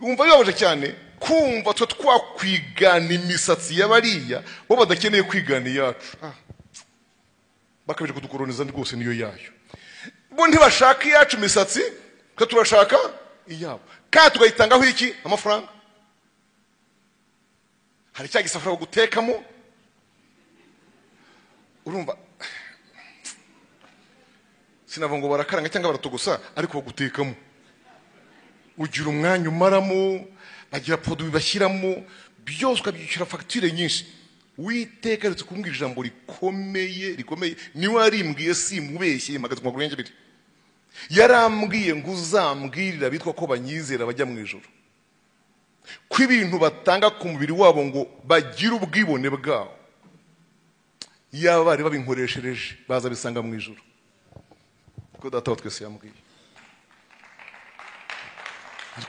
umva bibabaje cyane kumva twe twakwigana imisatsi y'abariya bo badakeneye kwigana iyacu. Bakabije kudukoroniza rwose niyo yayo. Bo ntibashaka iyacu imisatsi, twe turashaka iyabo. Kandi tugayitangaho iki? Amafaranga. Hari cya gisafara gutekamo. Urumva sinava ngo barakaranga cyangwa baratogosa ariko gutekamo. Ugira umwanya umaramo, bagira produit bashyiramo, byose ukabyishyura facture nyinshi. Witeka retse kumbwira ijambo rikomeye niwe arimbwiye simubeshye magaze ku maguru biri. Yarambwiye ngo uzambwirira bitwa ko banyizera bajya mu ijuru. Ko ibintu batanga ku mubiri wabo ngo bagira ubwibone bwabo. Yaba bari babinkoreshereje baza bisanga mu ijuru. Ko data twese yambwiye.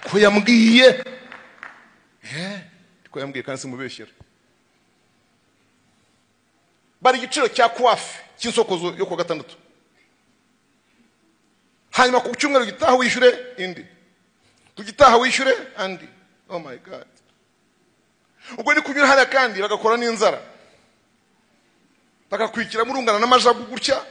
Ko yambwiye ko yambwiye kandi simubeshyera. Bari igiciro cya coiffe cy'insokozo yo ku gatandatu. Hanyuma ku cyumweru gitaha wishyure indi. Tugitaha wishyure andi. Oh my God. Ubwo ni kunyura hariya kandi bagakora n'inzara. Bakakwikira murungana n'amajagu gutya.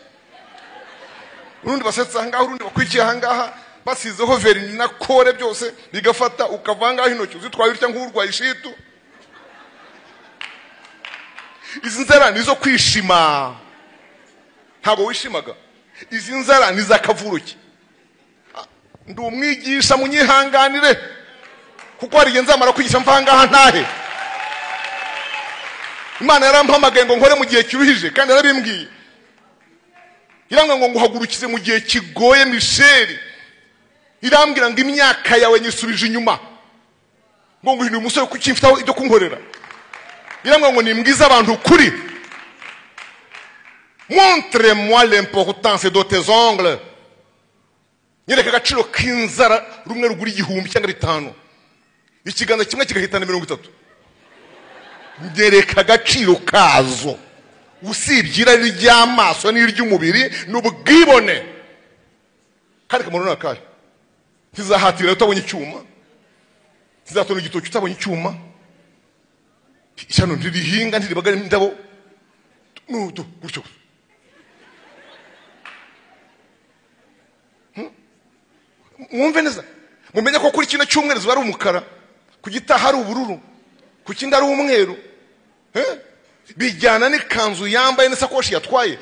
Urundi basetsa hangaha, urundi bakwikiye hangaha, basizeho verini na kore byose bigafata ukavangaho intoki uzitwaye urya nk'urwaye ishitu. Izi nzara nizo kwishima. Ntabwo wishimaga. Izi nzara ni zakavuruki. Ndi umwigisha munyihanganire. Kuko hari genza amara kwigisha mvangaha ntahe. Imana yarampamagaye ngo nkore mu gihe kiruhije kandi yarabimbwiye. Irambwira ngo nguhagurukize mu gihe kigoye Michel. Irambwira ngo imyaka yawe nyisubije inyuma. Ngo nguhinde umusore kuki mfitaho ibyo kunkorera. Irambwira ngo nimbwiza abantu kuri. Montre-moi l'importance de tes ongles. Nyereka agaciro k'inzara rumwe rugura 1000 cyangwa 5. Ikiganza kimwe kigahitana 30. Nyereka agaciro kazo. Usibyira ry'amaso n'iry'umubiri n'ubwibone. Kandi kamaro nakaye. Tizahatira utabonye icyuma. Tizatona igitoki utabonye icyuma. Ishyano ntirihinga ntiribagara indabo. Nudo gutyo. Mwumve neza. Mumenye ko kuri kino cyumweru zuba ari umukara. Kugitaha ari ubururu. Kukindi ari umweru. Bijyana n'ikanzu yambaye n'sakoshi yatwaye.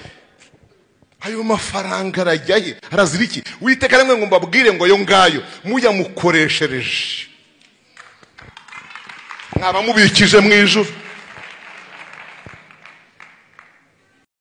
Ayo mafaranga arajyahe arazira iki? Witeka rimwe ngo mbabwire ngo yo ngayo muya mukoreshereje. Mwaba mubikije mu ijuru.